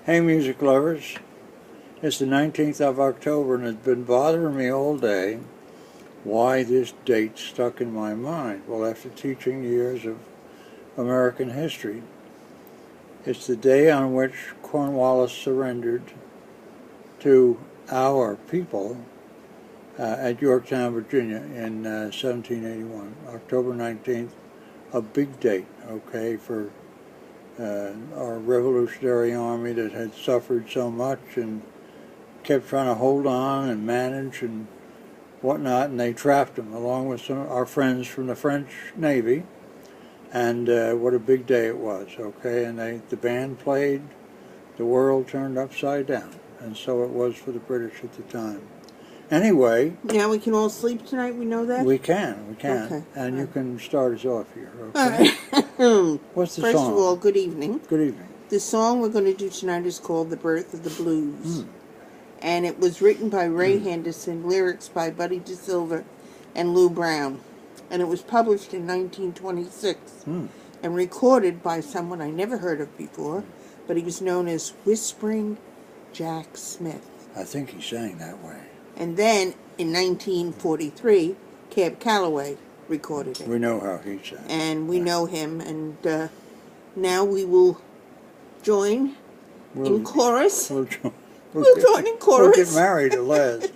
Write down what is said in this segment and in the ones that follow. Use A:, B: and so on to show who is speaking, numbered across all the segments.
A: Hey, music lovers. It's the 19th of October, and it's been bothering me all day why this date stuck in my mind. Well, after teaching years of American history, it's the day on which Cornwallis surrendered to our people at Yorktown, Virginia in 1781. October 19th, a big date, okay, for our Revolutionary Army that had suffered so much and kept trying to hold on and manage and whatnot, and they trapped them along with some of our friends from the French Navy. And what a big day it was, okay? And the band played, the world turned upside down, and so it was for the British at the time. Anyway,
B: now we can all sleep tonight. We know that
A: we can,
B: Okay.
A: and you can start us off here. Okay. What's the
B: First
A: song?
B: of all, good evening.
A: Good evening.
B: The song we're going to do tonight is called "The Birth of the Blues," and it was written by Ray Henderson, lyrics by Buddy DeSilva and Lou Brown, and it was published in 1926 and recorded by someone I never heard of before, but he was known as Whispering Jack Smith.
A: I think he sang that way.
B: And then, in 1943, Cab Calloway recorded it.
A: We know how he sang.
B: And we know him, and now we will join in chorus.
A: We'll
B: join in chorus.
A: We'll get married at last.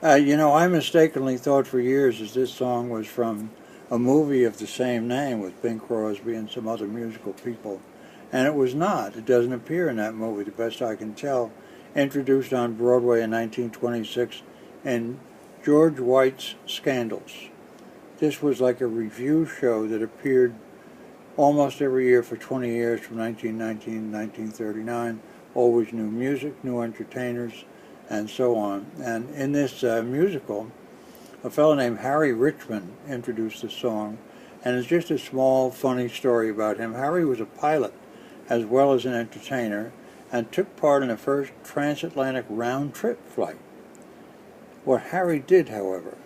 A: I mistakenly thought for years that this song was from a movie of the same name with Bing Crosby and some other musical people. And it was not. It doesn't appear in that movie, the best I can tell. Introduced on Broadway in 1926 in George White's Scandals. This was like a review show that appeared almost every year for 20 years from 1919 to 1939. Always new music, new entertainers, and so on. And in this musical, a fellow named Harry Richmond introduced the song, and it's just a small, funny story about him. Harry was a pilot as well as an entertainer, and took part in the first transatlantic round-trip flight. What Harry did, however,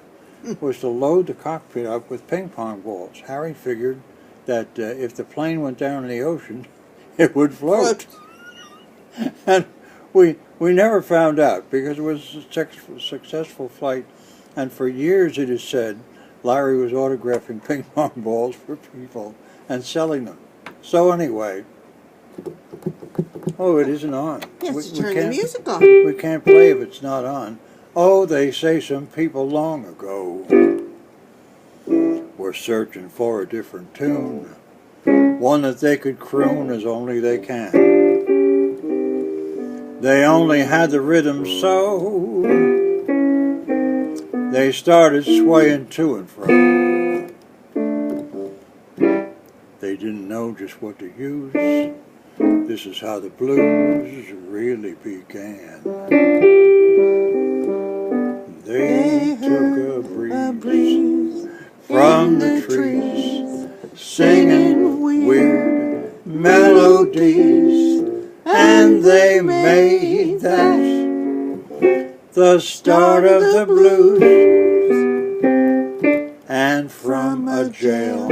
A: was to load the cockpit up with ping-pong balls. Harry figured that if the plane went down in the ocean, it would float. And we never found out, because it was a successful flight, and for years it is said Larry was autographing ping-pong balls for people and selling them. So anyway, oh, it isn't on.
B: Yes, turn the music on.
A: We can't play if it's not on. Oh, they say some people long ago were searching for a different tune, one that they could croon as only they can. They only had the rhythm so they started swaying to and fro. They didn't know just what to use. This is how the blues really began. They took a breeze from the trees, singing weird melodies, and they made that the start of the blues. And from a jail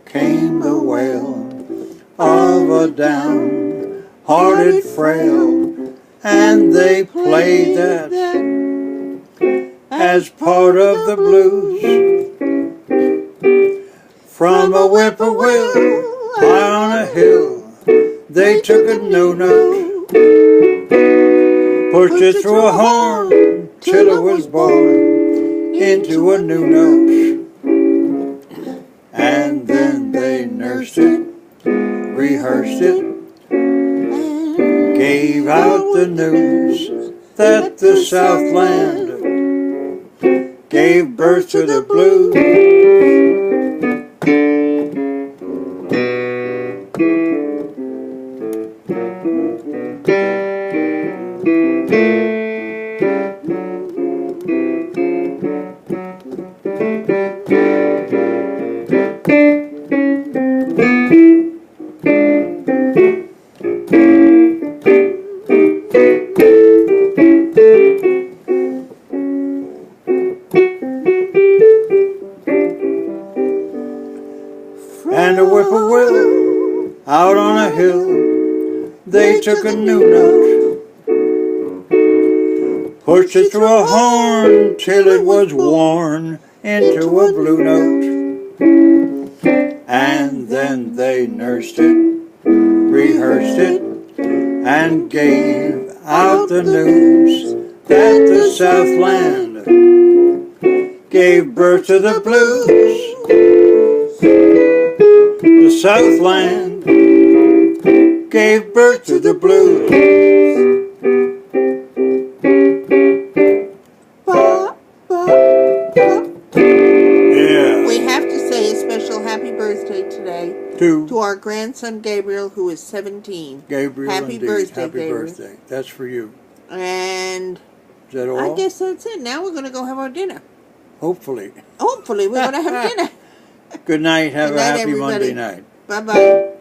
A: came the wail of a down-hearted frail, and they played that as part of the blues. From a whippoorwill high on a hill, they took a new note, pushed it through a horn till it was born into a new note. And then they nursed it, rehearsed it, gave out the news that the Southland gave birth to the blues. they took a new note, pushed it through a horn till it was worn into a blue note. And then they nursed it, rehearsed it, and gave out the news that the Southland gave birth to the blues. The Southland gave birth to the blues.
B: Ba, ba, ba.
A: Yeah.
B: We have to say a special happy birthday today to our grandson Gabriel, who is 17.
A: Gabriel,
B: happy
A: indeed.
B: birthday,
A: Happy
B: Gabriel.
A: birthday. That's for you.
B: And
A: Is that all?
B: I guess that's it. Now we're going to go have our dinner.
A: Hopefully.
B: Hopefully we're going to have dinner.
A: Good night. Have
B: Good night,
A: a happy
B: everybody.
A: Monday night.
B: Bye-bye.